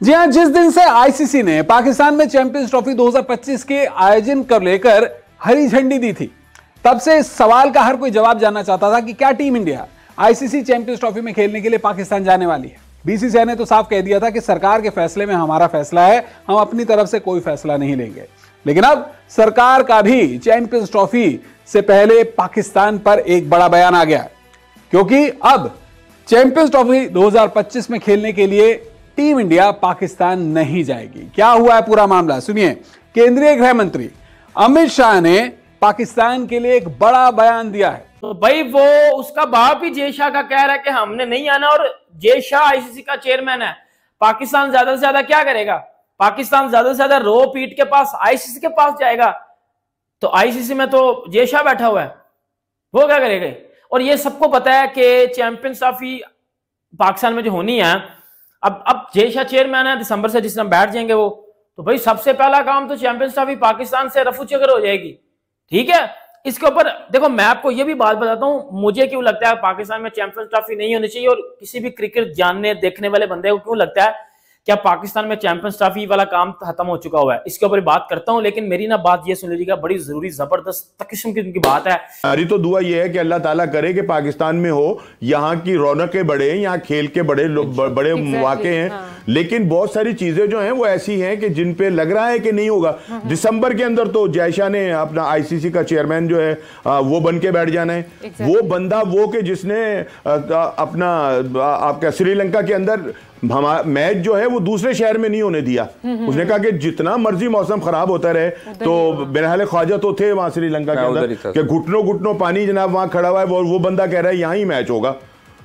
जी हां, जिस दिन से आईसीसी ने पाकिस्तान में चैंपियंस ट्रॉफी 2025 के आयोजन कर लेकर हरी झंडी दी थी, तब से इस सवाल का हर कोई जवाब जानना चाहता था कि क्या team India ICC champions trophy में खेलने के लिए पाकिस्तान जाने वाली है। बीसीसीआई ने तो साफ कह दिया था कि सरकार के फैसले में हमारा फैसला है, हम अपनी तरफ से कोई फैसला नहीं लेंगे। लेकिन अब सरकार का भी चैंपियंस ट्रॉफी से पहले पाकिस्तान पर एक बड़ा बयान आ गया, क्योंकि अब चैंपियंस ट्रॉफी 2025 में खेलने के लिए टीम इंडिया पाकिस्तान नहीं जाएगी। क्या हुआ है पूरा मामला, सुनिए। केंद्रीय गृह मंत्री अमित शाह ने पाकिस्तान के लिए एक बड़ा बयान दिया है। तो भाई वो उसका बाप ही जय शाह का कह रहा है कि हमने नहीं आना, और जय शाह आईसीसी का चेयरमैन है। पाकिस्तान ज्यादा से ज्यादा क्या करेगा? पाकिस्तान ज्यादा से ज्यादा रो पीट के पास आईसीसी के पास जाएगा। तो आईसीसी में तो जय शाह बैठा हुआ है, वो क्या करेगा? और ये सबको पता है कि चैंपियंस ट्रॉफी पाकिस्तान में जो होनी है, अब जय शाह चेयरमैन है, दिसंबर से जिस दिन बैठ जाएंगे वो, तो भाई सबसे पहला काम तो चैंपियंस ट्रॉफी पाकिस्तान से रफू चक्कर हो जाएगी। ठीक है, इसके ऊपर देखो, मैं आपको ये भी बात बताता हूं, मुझे क्यों लगता है पाकिस्तान में चैंपियंस ट्रॉफी नहीं होनी चाहिए, और किसी भी क्रिकेट जानने देखने वाले बंदे को क्यों लगता है क्या पाकिस्तान में चैंपियंस ट्रॉफी वाला काम खत्म हो चुका हुआ है। इसके ऊपर बात करता हूं, लेकिन मेरी ना बात ये सुन लीजिएगा, बड़ी जरूरी जबरदस्त किस्म की बात है। हमारी तो दुआ ये है कि अल्लाह ताला करे कि पाकिस्तान में हो, यहाँ की रौनकें बढ़े, यहाँ खेल के बड़े बड़े मौके हैं। हाँ। लेकिन बहुत सारी चीजें जो हैं वो ऐसी हैं कि जिन पे लग रहा है कि नहीं होगा। दिसंबर के अंदर तो जय शाह ने अपना आईसीसी का चेयरमैन जो है वो बन के बैठ जाना है। वो बंदा वो कि जिसने अपना आपका श्रीलंका के अंदर हमारा मैच जो है वो दूसरे शहर में नहीं होने दिया। उसने कहा कि जितना मर्जी मौसम खराब होता रहे, तो बहरहाल ख्वाजा तो थे वहां श्रीलंका के अंदर कि घुटनों घुटनों पानी जनाब वहां खड़ा हुआ है, वो बंदा कह रहा है यहां ही मैच होगा,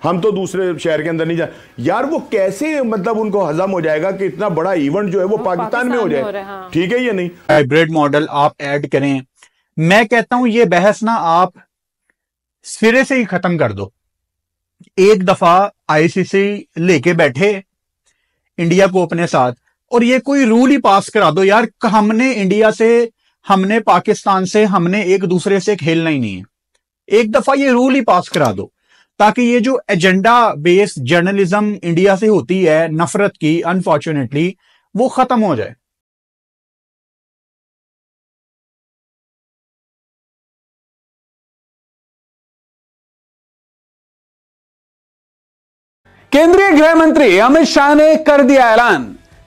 हम तो दूसरे शहर के अंदर नहीं जा। यार वो कैसे मतलब उनको हजम हो जाएगा कि इतना बड़ा इवेंट जो है वो पाकिस्तान में हो जाए? ठीक है, ये नहीं हाइब्रिड मॉडल आप ऐड करें। मैं कहता हूं ये बहस ना आप सिरे से ही खत्म कर दो। एक दफा आईसीसी लेके बैठे इंडिया को अपने साथ, और ये कोई रूल ही पास करा दो यार, हमने इंडिया से, हमने पाकिस्तान से, हमने एक दूसरे से खेलना ही नहीं है। एक दफा ये रूल ही पास करा दो, ताकि ये जो एजेंडा बेस्ड जर्नलिज्म इंडिया से होती है नफरत की, अनफॉर्चुनेटली वो खत्म हो जाए। केंद्रीय गृह मंत्री अमित शाह ने कर दिया ऐलान,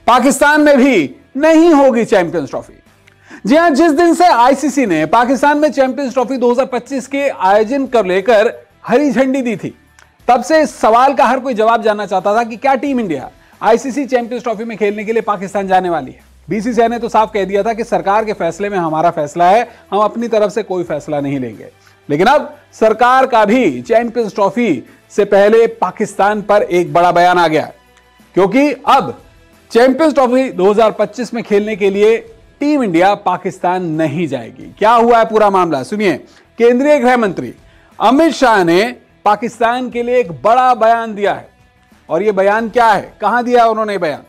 पाकिस्तान में भी नहीं होगी चैंपियंस ट्रॉफी। जी हां, जिस दिन से आईसीसी ने पाकिस्तान में चैंपियंस ट्रॉफी 2025 के आयोजन कर लेकर हरी झंडी दी थी, तब से इस सवाल का हर कोई जवाब जानना चाहता था कि क्या team India ICC champions trophy में खेलने के लिए पाकिस्तान जाने वाली है। बीसीसीआई ने तो साफ कह दिया था कि सरकार के फैसले में हमारा फैसला है, हम अपनी तरफ से कोई फैसला नहीं लेंगे। लेकिन अब सरकार का भी चैंपियंस ट्रॉफी से पहले पाकिस्तान पर एक बड़ा बयान आ गया, क्योंकि अब चैंपियंस ट्रॉफी 2025 में खेलने के लिए टीम इंडिया पाकिस्तान नहीं जाएगी। क्या हुआ है पूरा मामला, सुनिए। केंद्रीय गृह मंत्री अमित शाह ने पाकिस्तान के लिए एक बड़ा बयान दिया है, और यह बयान क्या है, कहां दिया उन्होंने बयान?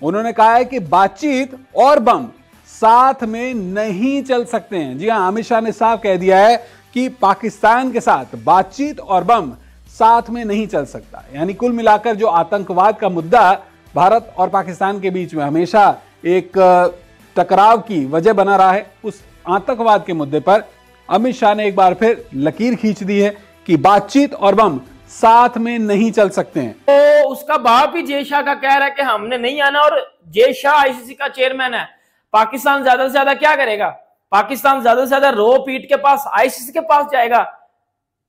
उन्होंने कहा है कि बातचीत और बम साथ में नहीं चल सकते हैं। जी हां, अमित शाह ने साफ कह दिया है कि पाकिस्तान के साथ बातचीत और बम साथ में नहीं चल सकता। यानी कुल मिलाकर जो आतंकवाद का मुद्दा भारत और पाकिस्तान के बीच में हमेशा एक टकराव की वजह बना रहा है, उस आतंकवाद के मुद्दे पर अमित शाह ने एक बार फिर लकीर खींच दी है कि बातचीत और बम साथ में नहीं चल सकते हैं। तो उसका बाप ही जय शाह का कह रहा है कि हमने नहीं आना, और जय शाह आईसीसी का चेयरमैन है। पाकिस्तान ज्यादा से ज्यादा क्या करेगा? पाकिस्तान ज्यादा से ज्यादा रो पीट के पास आईसीसी के पास जाएगा।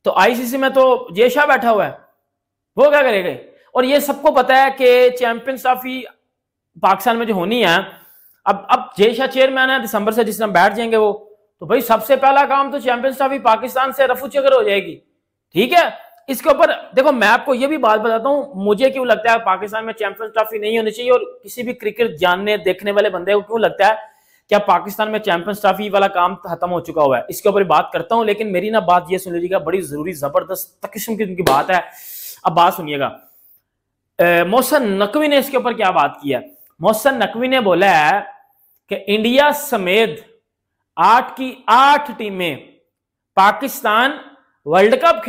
तो आईसीसी में तो जय शाह बैठा हुआ है, वो क्या करेगा? और ये सबको पता है कि चैंपियंस ट्रॉफी पाकिस्तान में जो होनी है, अब जय शाह चेयरमैन है, दिसंबर से जिस दिन बैठ जाएंगे वो, तो भाई सबसे पहला काम तो चैंपियंस ट्रॉफी पाकिस्तान से रफू चक्कर हो जाएगी। ठीक है, इसके ऊपर देखो, मैं आपको ये भी बात बताता हूं, मुझे क्यों लगता है पाकिस्तान में चैंपियंस ट्रॉफी नहीं होनी चाहिए, और किसी भी क्रिकेट जानने देखने वाले बंदे को क्यों लगता है क्या पाकिस्तान में चैंपियंस ट्रॉफी वाला काम खत्म हो चुका हुआ है। इसके ऊपर बात करता हूं, लेकिन मेरी ना बात ये सुन लीजिएगा, बड़ी जरूरी जबरदस्त किस्म की बात है। अब बात सुनिएगा, मोहसिन नकवी ने इसके ऊपर क्या बात की है। मोहसिन नकवी ने बोला है कि इंडिया समेत 8 की 8 टीमें Pakistan world cup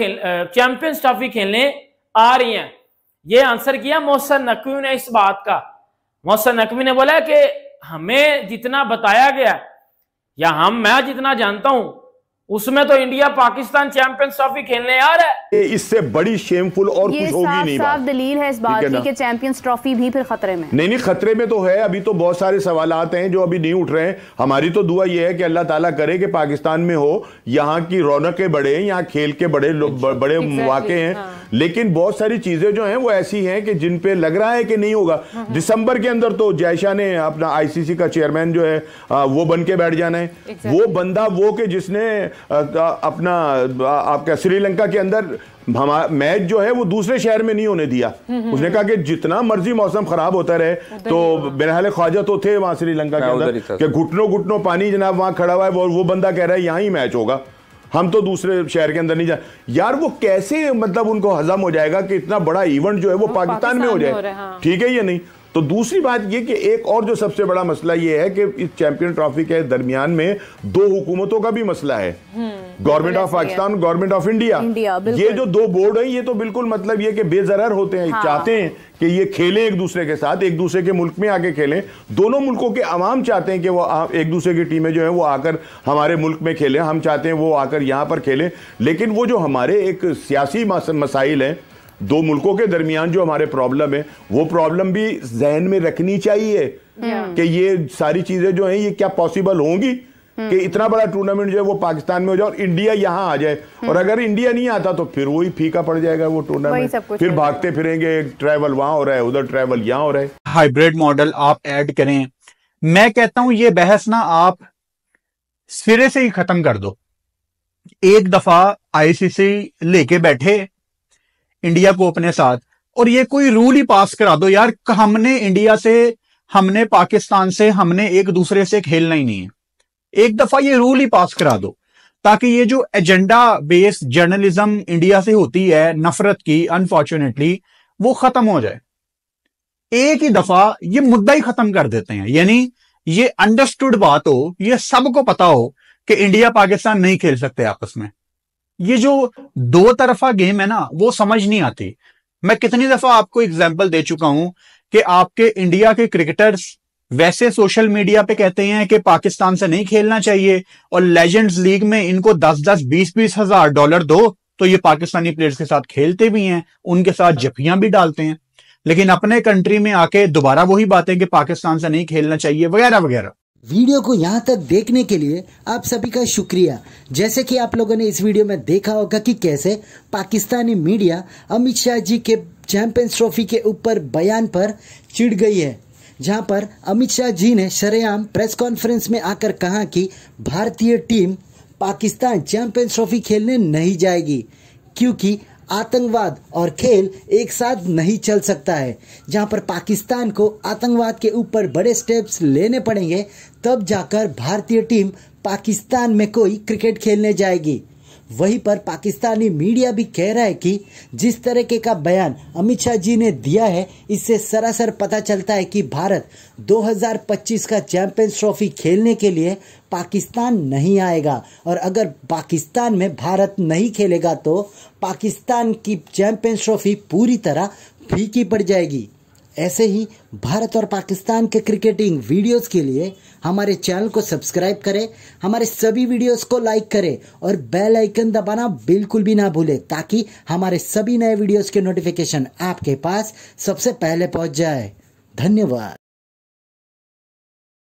champions trophy खेलने आ रही हैं। यह आंसर किया मोहसिन नकवी ने इस बात का। मोहसिन नकवी ने बोला कि हमें जितना बताया गया या मैं जितना जानता हूं उसमें तो इंडिया पाकिस्तान चैंपियंस ट्रॉफी खेलने आ रहा है। इससे बड़ी शेमफुल और कुछ होगी नहीं। साफ दलील है इस बात की कि चैंपियंस ट्रॉफी भी फिर खतरे में। नहीं खतरे में तो है। अभी तो बहुत सारे सवालात हैं जो अभी नहीं उठ रहे हैं। हमारी तो दुआ यह है कि अल्लाह ताला करे कि पाकिस्तान में हो, यहाँ की रौनकें बढ़े, यहाँ खेल के बड़े मौके हैं। लेकिन बहुत सारी चीजें जो हैं वो ऐसी हैं कि जिन पे लग रहा है कि नहीं होगा। दिसंबर के अंदर तो जयशाह ने अपना आईसीसी का चेयरमैन जो है वो बन के बैठ जाना है। वो बंदा वो कि जिसने अपना आपका श्रीलंका के अंदर मैच जो है वो दूसरे शहर में नहीं होने दिया। उसने कहा कि जितना मर्जी मौसम खराब होता रहे, तो बहरहाल ख्वाजा तो थे वहां श्रीलंका के अंदर कि घुटनों पानी जनाब वहां खड़ा हुआ है, वो बंदा कह रहा है यहां ही मैच होगा, हम तो दूसरे शहर के अंदर नहीं जा। यार वो कैसे मतलब उनको हजम हो जाएगा कि इतना बड़ा इवेंट जो है वो पाकिस्तान में हो जाए? ठीक है या नहीं? तो दूसरी बात ये कि एक और जो सबसे बड़ा मसला ये है कि इस चैंपियन ट्रॉफी के दरमियान में दो हुकूमतों का भी मसला है, government of Pakistan, government of India. ये जो दो बोर्ड है ये तो बिल्कुल मतलब ये कि बेजरर होते हैं। चाहते हैं कि ये खेलें एक दूसरे के साथ, एक दूसरे के मुल्क में आके खेलें। दोनों मुल्कों के अवाम चाहते हैं कि वो एक दूसरे की टीमें जो है वो आकर हमारे मुल्क में खेलें, हम चाहते हैं वो आकर यहाँ पर खेलें। लेकिन वो जो हमारे एक सियासी मसाइल हैं, दो मुल्कों के दरमियान जो हमारे प्रॉब्लम है, वो प्रॉब्लम भी जहन में रखनी चाहिए कि ये सारी चीजें जो हैं ये क्या पॉसिबल होंगी कि इतना बड़ा टूर्नामेंट जो है वो पाकिस्तान में हो जाए और इंडिया यहां आ जाए। और अगर इंडिया नहीं आता तो फिर वही फीका पड़ जाएगा वो टूर्नामेंट, फिर भागते फिरेंगे, ट्रैवल वहां हो रहा है, उधर ट्रैवल यहां हो रहा है। हाइब्रिड मॉडल आप ऐड करें। मैं कहता हूं ये बहस ना आप सिरे से ही खत्म कर दो। एक दफा आईसीसी लेके बैठे इंडिया को अपने साथ, और ये कोई रूल ही पास करा दो यार, हमने इंडिया से, हमने पाकिस्तान से, हमने एक दूसरे से खेलना ही नहीं है। एक दफा ये रूल ही पास करा दो ताकि ये जो एजेंडा बेस्ड जर्नलिज्म इंडिया से होती है नफरत की, अनफॉर्चुनेटली वो खत्म हो जाए। एक ही दफा ये मुद्दा ही खत्म कर देते हैं। यानी ये अंडरस्टूड बात हो, ये सबको पता हो कि इंडिया पाकिस्तान नहीं खेल सकते आपस में। ये जो दो तरफा गेम है ना वो समझ नहीं आती। मैं कितनी दफा आपको एग्जांपल दे चुका हूं कि आपके इंडिया के क्रिकेटर्स वैसे सोशल मीडिया पे कहते हैं कि पाकिस्तान से नहीं खेलना चाहिए, और लेजेंड्स लीग में इनको 10-10, 20-20 हजार डॉलर दो तो ये पाकिस्तानी प्लेयर्स के साथ खेलते भी हैं, उनके साथ जफियां भी डालते हैं। लेकिन अपने कंट्री में आके दोबारा वही बातें कि पाकिस्तान से नहीं खेलना चाहिए वगैरह वगैरह। वीडियो को यहाँ तक देखने के लिए आप सभी का शुक्रिया। जैसे कि आप लोगों ने इस वीडियो में देखा होगा कि कैसे पाकिस्तानी मीडिया अमित शाह जी के चैंपियंस ट्रॉफी के ऊपर बयान पर चिढ़ गई है, जहां पर अमित शाह जी ने शरेआम प्रेस कॉन्फ्रेंस में आकर कहा कि भारतीय टीम पाकिस्तान चैंपियंस ट्रॉफी खेलने नहीं जाएगी क्योंकि आतंकवाद और खेल एक साथ नहीं चल सकता है। जहां पर पाकिस्तान को आतंकवाद के ऊपर बड़े स्टेप्स लेने पड़ेंगे तब जाकर भारतीय टीम पाकिस्तान में कोई क्रिकेट खेलने जाएगी। वहीं पर पाकिस्तानी मीडिया भी कह रहा है कि जिस तरीके का बयान अमित शाह जी ने दिया है इससे सरासर पता चलता है कि भारत 2025 का चैंपियंस ट्रॉफी खेलने के लिए पाकिस्तान नहीं आएगा, और अगर पाकिस्तान में भारत नहीं खेलेगा तो पाकिस्तान की चैंपियंस ट्रॉफी पूरी तरह फीकी पड़ जाएगी। ऐसे ही भारत और पाकिस्तान के क्रिकेटिंग वीडियोस के लिए हमारे चैनल को सब्सक्राइब करें, हमारे सभी वीडियोस को लाइक करें और बेल आइकन दबाना बिल्कुल भी ना भूलें ताकि हमारे सभी नए वीडियोस के नोटिफिकेशन आपके पास सबसे पहले पहुंच जाए। धन्यवाद।